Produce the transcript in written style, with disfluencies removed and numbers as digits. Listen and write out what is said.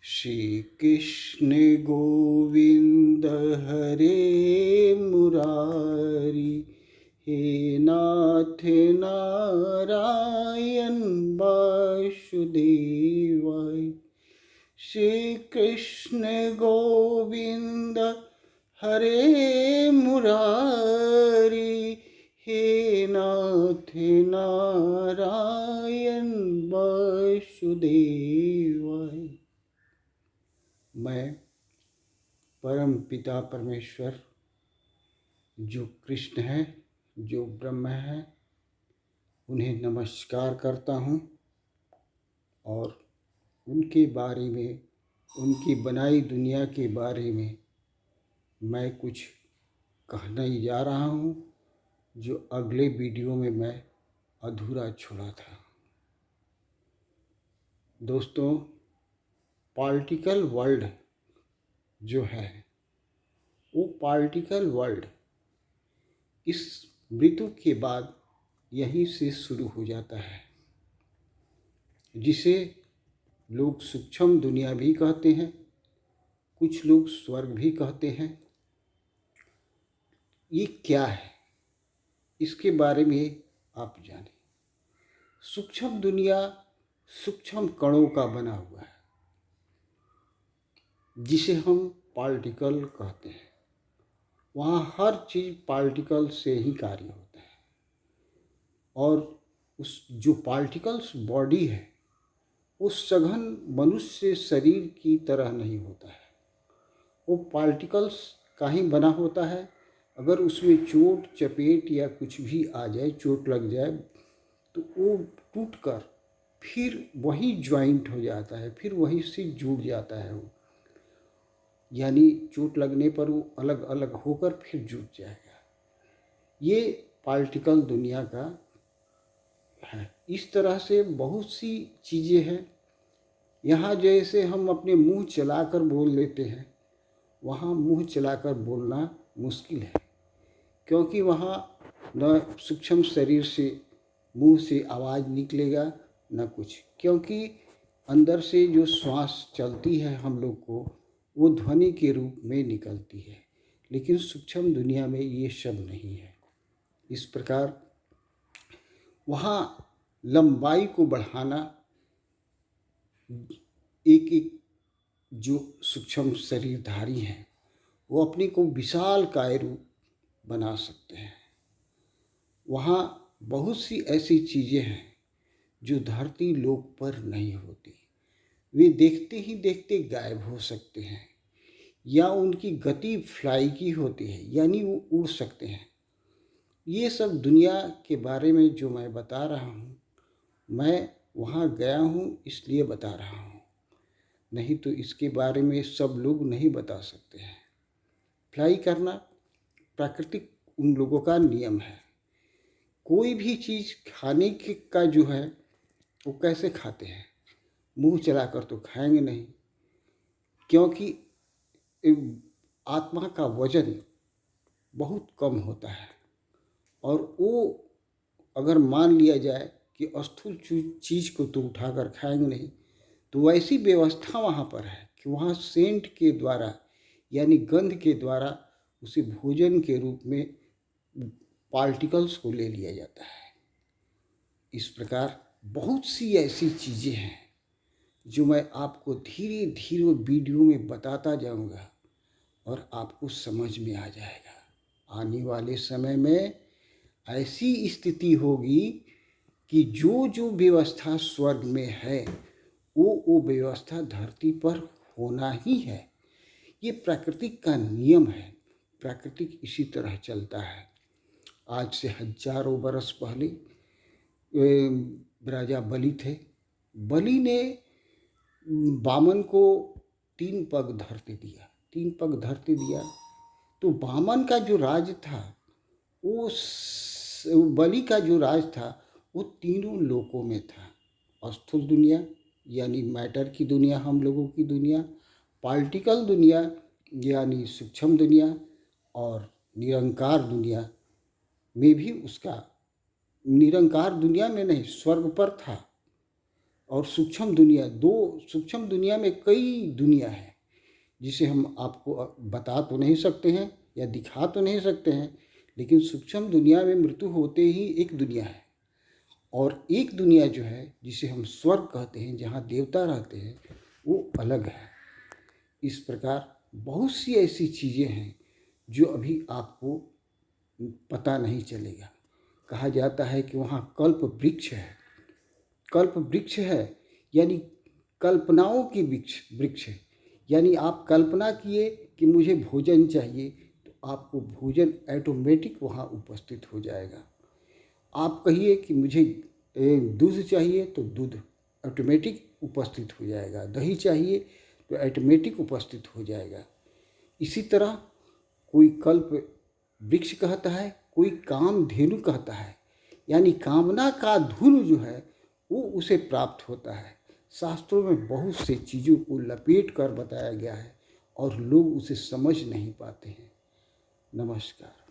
श्री कृष्ण गोविंद हरे मुरारी, हे नाथ नारायण वासुदेवाय। श्री कृष्ण गोविंद हरे मुरारी, हे नाथ नारायण वासुदेवाय। मैं परम पिता परमेश्वर जो कृष्ण है, जो ब्रह्म है, उन्हें नमस्कार करता हूँ और उनके बारे में, उनकी बनाई दुनिया के बारे में मैं कुछ कहने जा रहा हूँ जो अगले वीडियो में मैं अधूरा छोड़ा था। दोस्तों, पार्टिकल वर्ल्ड जो है वो पार्टिकल वर्ल्ड इस मृत्यु के बाद यहीं से शुरू हो जाता है, जिसे लोग सूक्ष्म दुनिया भी कहते हैं, कुछ लोग स्वर्ग भी कहते हैं। ये क्या है, इसके बारे में आप जानें। सूक्ष्म दुनिया सूक्ष्म कणों का बना हुआ है, जिसे हम पार्टिकल कहते हैं। वहाँ हर चीज़ पार्टिकल से ही कार्य होता है और उस जो पार्टिकल्स बॉडी है वो सघन मनुष्य शरीर की तरह नहीं होता है। वो पार्टिकल्स का ही बना होता है। अगर उसमें चोट चपेट या कुछ भी आ जाए, चोट लग जाए, तो वो टूट कर फिर वही ज्वाइंट हो जाता है, फिर वही से जुड़ जाता है। वो यानी चोट लगने पर वो अलग अलग होकर फिर जुड़ जाएगा। ये पार्टिकल दुनिया का है। इस तरह से बहुत सी चीज़ें हैं। यहाँ जैसे हम अपने मुंह चलाकर बोल लेते हैं, वहाँ मुंह चलाकर बोलना मुश्किल है, क्योंकि वहाँ न सूक्ष्म शरीर से मुंह से आवाज़ निकलेगा न कुछ, क्योंकि अंदर से जो श्वास चलती है हम लोग को, वो ध्वनि के रूप में निकलती है। लेकिन सूक्ष्म दुनिया में ये सब नहीं है। इस प्रकार वहाँ लंबाई को बढ़ाना, एक एक जो सूक्ष्म शरीरधारी हैं वो अपने को विशाल काय रूप बना सकते हैं। वहाँ बहुत सी ऐसी चीज़ें हैं जो धरती लोक पर नहीं होती। वे देखते ही देखते गायब हो सकते हैं, या उनकी गति फ्लाई की होती है, यानी वो उड़ सकते हैं। ये सब दुनिया के बारे में जो मैं बता रहा हूँ, मैं वहाँ गया हूँ इसलिए बता रहा हूँ, नहीं तो इसके बारे में सब लोग नहीं बता सकते हैं। फ्लाई करना प्राकृतिक उन लोगों का नियम है। कोई भी चीज़ खाने का जो है वो कैसे खाते हैं? मुंह चलाकर तो खाएंगे नहीं, क्योंकि आत्मा का वजन बहुत कम होता है। और वो अगर मान लिया जाए कि स्थूल चीज़ को तो उठाकर खाएंगे नहीं, तो वैसी व्यवस्था वहाँ पर है कि वहाँ सेंट के द्वारा, यानी गंध के द्वारा, उसे भोजन के रूप में पार्टिकल्स को ले लिया जाता है। इस प्रकार बहुत सी ऐसी चीज़ें हैं जो मैं आपको धीरे धीरे वीडियो में बताता जाऊंगा और आपको समझ में आ जाएगा। आने वाले समय में ऐसी स्थिति होगी कि जो जो व्यवस्था स्वर्ग में है वो व्यवस्था धरती पर होना ही है। ये प्राकृतिक का नियम है। प्राकृतिक इसी तरह चलता है। आज से हजारों बरस पहले राजा बलि थे। बलि ने वामन को 3 पग धरते दिया। 3 पग धरते दिया तो वामन का जो राज था, वो बलि का जो राज था वो तीनों लोकों में था। स्थूल दुनिया यानी मैटर की दुनिया, हम लोगों की दुनिया, पार्टिकल दुनिया यानी सूक्ष्म दुनिया, और निरंकार दुनिया में भी उसका, निरंकार दुनिया में नहीं, स्वर्ग पर था। और सूक्ष्म दुनिया, दो सूक्ष्म दुनिया में कई दुनिया है जिसे हम आपको बता तो नहीं सकते हैं या दिखा तो नहीं सकते हैं, लेकिन सूक्ष्म दुनिया में मृत्यु होते ही एक दुनिया है। और एक दुनिया जो है जिसे हम स्वर्ग कहते हैं, जहाँ देवता रहते हैं, वो अलग है। इस प्रकार बहुत सी ऐसी चीज़ें हैं जो अभी आपको पता नहीं चलेगा। कहा जाता है कि वहाँ कल्प वृक्ष है। कल्प वृक्ष है यानी कल्पनाओं की वृक्ष है। यानी आप कल्पना किए कि मुझे भोजन चाहिए, तो आपको भोजन ऑटोमेटिक वहाँ उपस्थित हो जाएगा। आप कहिए कि मुझे दूध चाहिए, तो दूध ऑटोमेटिक उपस्थित हो जाएगा। दही चाहिए तो ऑटोमेटिक उपस्थित हो जाएगा। इसी तरह कोई कल्प वृक्ष कहता है, कोई कामधेनु कहता है। यानी कामना का धुन जो है वो उसे प्राप्त होता है। शास्त्रों में बहुत से चीज़ों को लपेट कर बताया गया है और लोग उसे समझ नहीं पाते हैं। नमस्कार।